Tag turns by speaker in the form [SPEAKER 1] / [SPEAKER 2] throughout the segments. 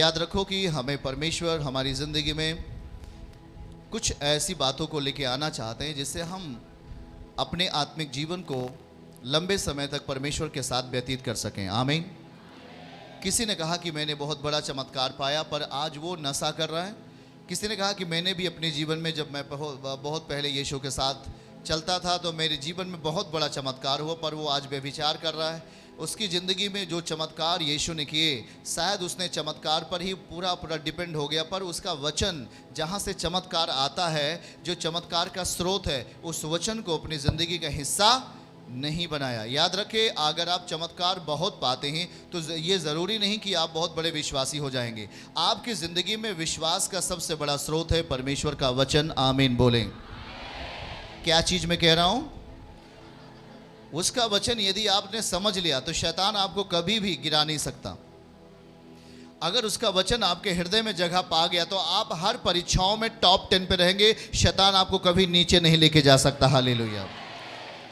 [SPEAKER 1] याद रखो कि हमें परमेश्वर हमारी ज़िंदगी में कुछ ऐसी बातों को लेके आना चाहते हैं जिससे हम अपने आत्मिक जीवन को लंबे समय तक परमेश्वर के साथ व्यतीत कर सकें। आमीन। किसी ने कहा कि मैंने बहुत बड़ा चमत्कार पाया पर आज वो नशा कर रहा है। किसी ने कहा कि मैंने भी अपने जीवन में, जब मैं बहुत पहले यीशु के साथ चलता था तो मेरे जीवन में बहुत बड़ा चमत्कार हुआ, पर वो आज व्यभिचार कर रहा है। उसकी ज़िंदगी में जो चमत्कार यीशु ने किए, शायद उसने चमत्कार पर ही पूरा डिपेंड हो गया, पर उसका वचन जहाँ से चमत्कार आता है, जो चमत्कार का स्रोत है, उस वचन को अपनी ज़िंदगी का हिस्सा नहीं बनाया। याद रखें, अगर आप चमत्कार बहुत पाते हैं तो ये ज़रूरी नहीं कि आप बहुत बड़े विश्वासी हो जाएंगे। आपकी ज़िंदगी में विश्वास का सबसे बड़ा स्रोत है परमेश्वर का वचन। आमीन बोलें। क्या चीज़ मैं कह रहा हूँ? उसका वचन यदि आपने समझ लिया तो शैतान आपको कभी भी गिरा नहीं सकता। अगर उसका वचन आपके हृदय में जगह पा गया तो आप हर परीक्षाओं में टॉप 10 पे रहेंगे। शैतान आपको कभी नीचे नहीं लेके जा सकता। हालेलुया।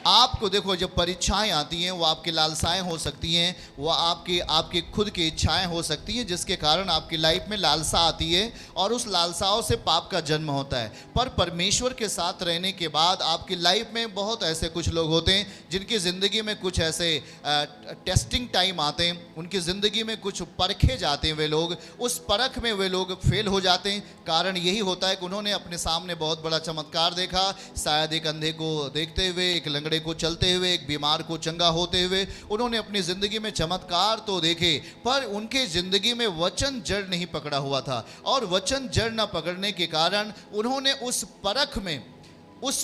[SPEAKER 1] आपको देखो, जब परीक्षाएं आती हैं वो आपकी लालसाएं हो सकती हैं, वो आपकी खुद की इच्छाएं हो सकती हैं, जिसके कारण आपकी लाइफ में लालसा आती है और उस लालसाओं से पाप का जन्म होता है। पर परमेश्वर के साथ रहने के बाद आपकी लाइफ में बहुत ऐसे कुछ लोग होते हैं जिनकी ज़िंदगी में कुछ ऐसे टेस्टिंग टाइम आते हैं, उनकी ज़िंदगी में कुछ परखे जाते हैं। वे लोग उस परख में वे लोग फेल हो जाते हैं। कारण यही होता है कि उन्होंने अपने सामने बहुत बड़ा चमत्कार देखा, शायद एक अंधे को देखते हुए, एक लंगड़े को चलते हुए, एक बीमार को चंगा होते हुए। उन्होंने अपनी जिंदगी में चमत्कार तो देखे, पर उनके जिंदगी में वचन जड़ नहीं पकड़ा हुआ था, और वचन जड़ न पकड़ने के कारण उन्होंने उस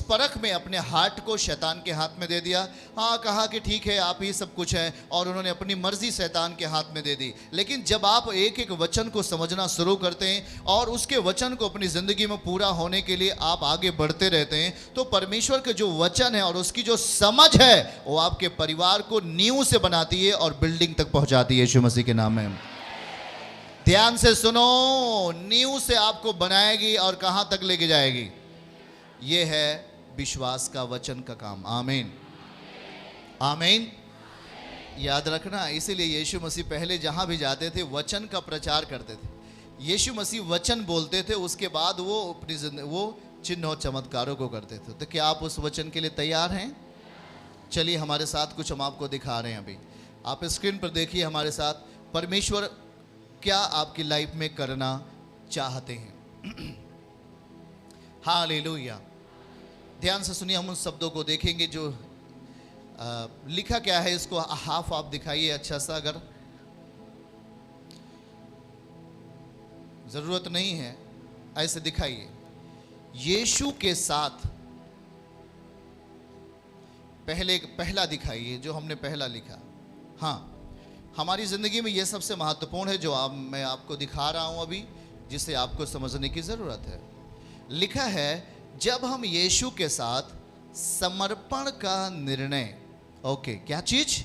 [SPEAKER 1] परख में अपने हार्ट को शैतान के हाथ में दे दिया। हाँ, कहा कि ठीक है, आप ही सब कुछ हैं, और उन्होंने अपनी मर्जी शैतान के हाथ में दे दी। लेकिन जब आप एक एक वचन को समझना शुरू करते हैं और उसके वचन को अपनी ज़िंदगी में पूरा होने के लिए आप आगे बढ़ते रहते हैं, तो परमेश्वर के जो वचन है और उसकी जो समझ है वो आपके परिवार को नींव से बनाती है और बिल्डिंग तक पहुँचाती है। यीशु मसीह के नाम में ध्यान से सुनो, नींव से आपको बनाएगी और कहाँ तक लेके जाएगी? ये है विश्वास का वचन का काम। आमीन आमीन। याद रखना, इसीलिए यीशु मसीह पहले जहां भी जाते थे वचन का प्रचार करते थे। यीशु मसीह वचन बोलते थे, उसके बाद वो अपनी वो चिन्ह और चमत्कारों को करते थे। तो क्या आप उस वचन के लिए तैयार हैं? चलिए हमारे साथ कुछ हम आपको दिखा रहे हैं। अभी आप स्क्रीन पर देखिए हमारे साथ, परमेश्वर क्या आपकी लाइफ में करना चाहते हैं। हालेलुया। ध्यान से सुनिए, हम उन शब्दों को देखेंगे जो लिखा क्या है। इसको हाफ आप दिखाइए अच्छा सा, अगर जरूरत नहीं है ऐसे दिखाइए। यीशु के साथ पहला दिखाइए, जो हमने पहला लिखा। हाँ, हमारी ज़िंदगी में यह सबसे महत्वपूर्ण है जो मैं आपको दिखा रहा हूं अभी, जिसे आपको समझने की ज़रूरत है। लिखा है, जब हम यीशु के साथ समर्पण का निर्णय। ओके, क्या चीज?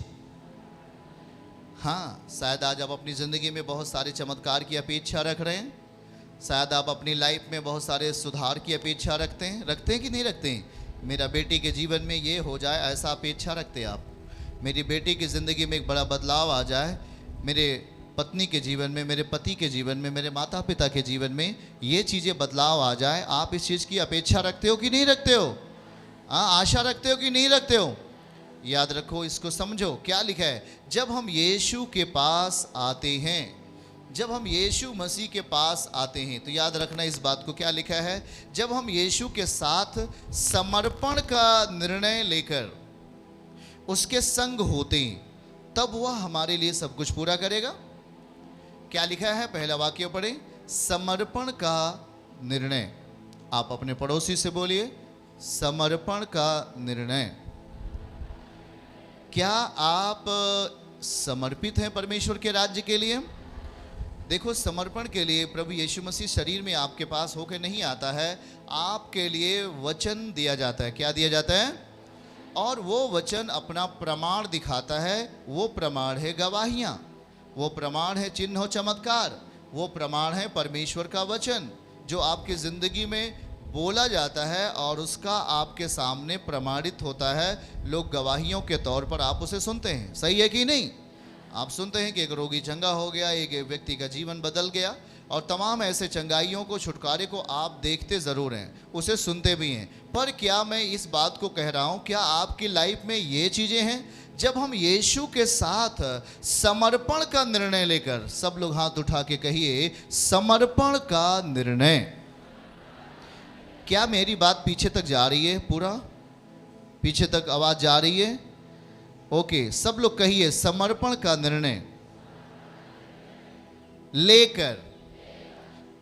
[SPEAKER 1] हाँ, शायद आज आप अपनी ज़िंदगी में बहुत सारे चमत्कार की अपेक्षा रख रहे हैं। शायद आप अपनी लाइफ में बहुत सारे सुधार की अपेक्षा रखते हैं कि नहीं रखते हैं? मेरा बेटी के जीवन में ये हो जाए, ऐसा अपेक्षा रखते हैं आप। मेरी बेटी की ज़िंदगी में एक बड़ा बदलाव आ जाए, मेरे पत्नी के जीवन में, मेरे पति के जीवन में, मेरे माता पिता के जीवन में ये चीज़ें बदलाव आ जाए। आप इस चीज़ की अपेक्षा रखते हो कि नहीं रखते हो? हाँ, आशा रखते हो कि नहीं रखते हो? याद रखो, इसको समझो। क्या लिखा है? जब हम यीशु के पास आते हैं, जब हम यीशु मसीह के पास आते हैं, तो याद रखना इस बात को। क्या लिखा है? जब हम यीशु के साथ समर्पण का निर्णय लेकर उसके संग होते हैं, तब वह हमारे लिए सब कुछ पूरा करेगा। क्या लिखा है? पहला वाक्य पढ़ें, समर्पण का निर्णय। आप अपने पड़ोसी से बोलिए, समर्पण का निर्णय। क्या आप समर्पित हैं परमेश्वर के राज्य के लिए? देखो, समर्पण के लिए प्रभु यीशु मसीह शरीर में आपके पास होकर नहीं आता है, आपके लिए वचन दिया जाता है। क्या दिया जाता है? और वो वचन अपना प्रमाण दिखाता है। वो प्रमाण है गवाहियाँ, वो प्रमाण है चिन्ह और चमत्कार, वो प्रमाण है परमेश्वर का वचन जो आपकी ज़िंदगी में बोला जाता है और उसका आपके सामने प्रमाणित होता है। लोग गवाहियों के तौर पर आप उसे सुनते हैं। सही है कि नहीं? आप सुनते हैं कि एक रोगी चंगा हो गया, एक व्यक्ति का जीवन बदल गया, और तमाम ऐसे चंगाइयों को, छुटकारे को आप देखते ज़रूर हैं, उसे सुनते भी हैं। पर क्या मैं इस बात को कह रहा हूँ, क्या आपकी लाइफ में ये चीज़ें हैं? जब हम यीशु के साथ समर्पण का निर्णय लेकर, सब लोग हाथ उठा के कहिए, समर्पण का निर्णय। क्या मेरी बात पीछे तक जा रही है? पूरा पीछे तक आवाज़ जा रही है? ओके, सब लोग कहिए, समर्पण का निर्णय लेकर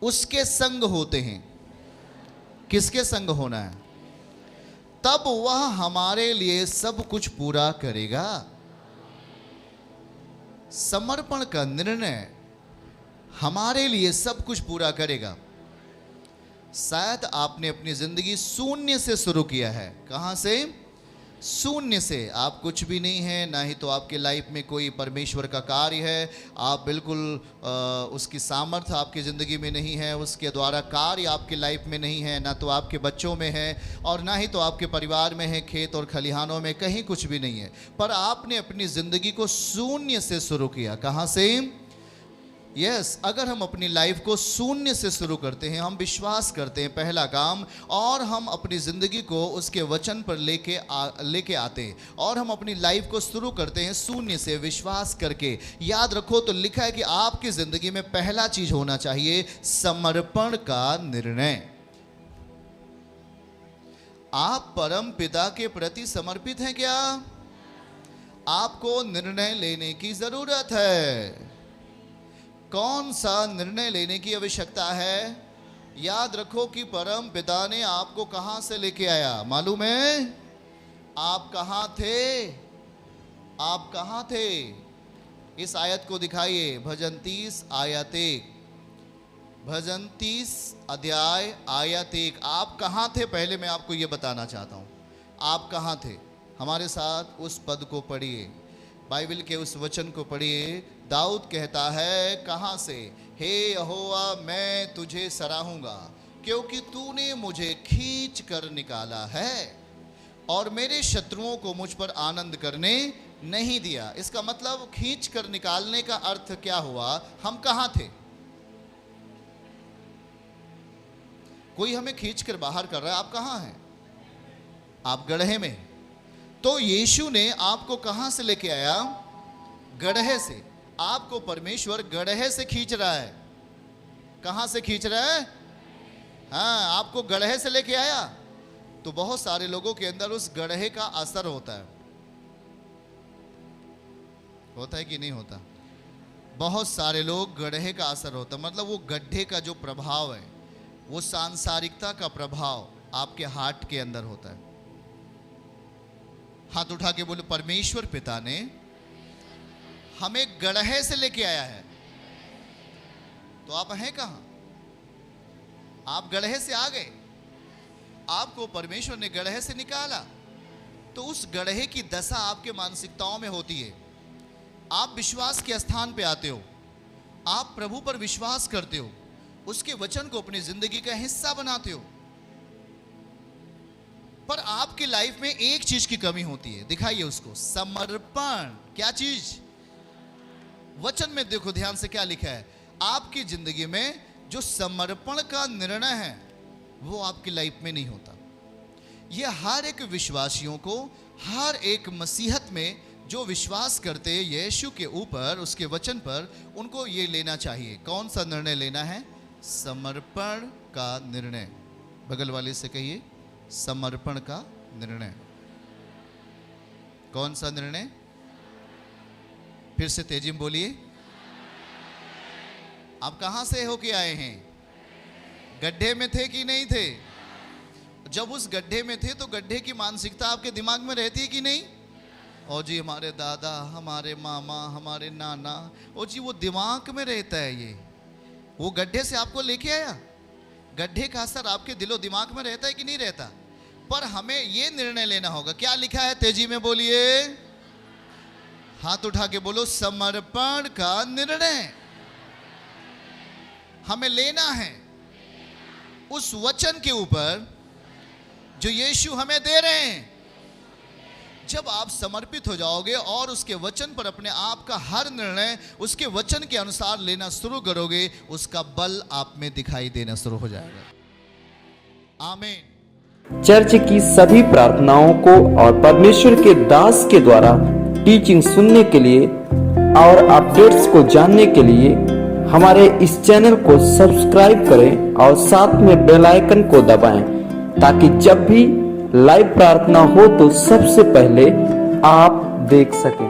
[SPEAKER 1] उसके संग होते हैं। किसके संग होना है? तब वह हमारे लिए सब कुछ पूरा करेगा। समर्पण का निर्णय हमारे लिए सब कुछ पूरा करेगा। शायद आपने अपनी जिंदगी शून्य से शुरू किया है। कहां से? शून्य से। आप कुछ भी नहीं है, ना ही तो आपके लाइफ में कोई परमेश्वर का कार्य है, आप बिल्कुल उसकी सामर्थ्य आपकी ज़िंदगी में नहीं है, उसके द्वारा कार्य आपकी लाइफ में नहीं है, ना तो आपके बच्चों में है और ना ही तो आपके परिवार में है, खेत और खलिहानों में कहीं कुछ भी नहीं है। पर आपने अपनी ज़िंदगी को शून्य से शुरू किया। कहाँ से? यस, अगर हम अपनी लाइफ को शून्य से शुरू करते हैं, हम विश्वास करते हैं पहला काम, और हम अपनी ज़िंदगी को उसके वचन पर लेके आते हैं, और हम अपनी लाइफ को शुरू करते हैं शून्य से, विश्वास करके। याद रखो, तो लिखा है कि आपकी ज़िंदगी में पहला चीज़ होना चाहिए समर्पण का निर्णय। आप परम पिता के प्रति समर्पित हैं क्या? आपको निर्णय लेने की ज़रूरत है। कौन सा निर्णय लेने की आवश्यकता है? याद रखो कि परम पिता ने आपको कहां से लेके आया, मालूम है? आप कहां थे? आप कहां थे? इस आयत को दिखाइए, भजन 30 आयत 1, भजन 30 अध्याय आयत 1। आप कहां थे? पहले मैं आपको यह बताना चाहता हूं, आप कहां थे? हमारे साथ उस पद को पढ़िए, बाइबल के उस वचन को पढ़िए। दाऊद कहता है, कहाँ से? हे यहोवा, मैं तुझे सराहूंगा, क्योंकि तूने मुझे खींच कर निकाला है और मेरे शत्रुओं को मुझ पर आनंद करने नहीं दिया। इसका मतलब खींच कर निकालने का अर्थ क्या हुआ? हम कहाँ थे? कोई हमें खींच कर बाहर कर रहा है, आप कहाँ हैं? आप गड्ढे में। तो यीशु ने आपको कहां से लेके आया? गड्ढे से। आपको परमेश्वर गड्ढे से खींच रहा है। कहां से खींच रहा है? हाँ, आपको गड्ढे से लेके आया। तो बहुत सारे लोगों के अंदर उस गड्ढे का असर होता है। होता है कि नहीं होता? बहुत सारे लोग गड्ढे का असर होता है, मतलब वो गड्ढे का जो प्रभाव है, वो सांसारिकता का प्रभाव आपके हार्ट के अंदर होता है। हाथ उठा के बोलो, परमेश्वर पिता ने हमें गड्ढे से लेके आया है। तो आप हैं कहां? आप गड्ढे से आ गए, आपको परमेश्वर ने गड्ढे से निकाला। तो उस गड्ढे की दशा आपके मानसिकताओं में होती है। आप विश्वास के स्थान पे आते हो, आप प्रभु पर विश्वास करते हो, उसके वचन को अपनी जिंदगी का हिस्सा बनाते हो। पर आपकी लाइफ में एक चीज की कमी होती है, दिखाइए उसको, समर्पण। क्या चीज? वचन में देखो ध्यान से क्या लिखा है। आपकी जिंदगी में जो समर्पण का निर्णय है वो आपकी लाइफ में नहीं होता। यह हर एक विश्वासियों को, हर एक मसीहत में जो विश्वास करते हैं यीशु के ऊपर, उसके वचन पर, उनको ये लेना चाहिए। कौन सा निर्णय लेना है? समर्पण का निर्णय। बगल वाले से कहिए, समर्पण का निर्णय। कौन सा निर्णय? फिर से तेजी में बोलिए। आप कहां से होके आए हैं? गड्ढे में थे कि नहीं थे? जब उस गड्ढे में थे तो गड्ढे की मानसिकता आपके दिमाग में रहती है कि नहीं? और जी हमारे दादा, हमारे मामा, हमारे नाना, और जी वो दिमाग में रहता है। ये वो गड्ढे से आपको लेके आया। गड्ढे का असर आपके दिलो दिमाग में रहता है कि नहीं रहता? पर हमें ये निर्णय लेना होगा। क्या लिखा है? तेजी में बोलिए, हाथ उठा के बोलो, समर्पण का निर्णय हमें लेना है उस वचन के ऊपर जो यीशु हमें दे रहे हैं, जब आप समर्पित हो जाओगे और उसके वचन पर अपने आप का हर निर्णय उसके वचन के अनुसार लेना शुरू करोगे, उसका बल आप में दिखाई देना शुरू हो जाएगा। आमीन।
[SPEAKER 2] चर्च की सभी प्रार्थनाओं को और परमेश्वर के दास के द्वारा टीचिंग सुनने के लिए और अपडेट्स को जानने के लिए हमारे इस चैनल को सब्सक्राइब करें और साथ में बेल आइकन को दबाएं, ताकि जब भी लाइव प्रार्थना हो तो सबसे पहले आप देख सकें।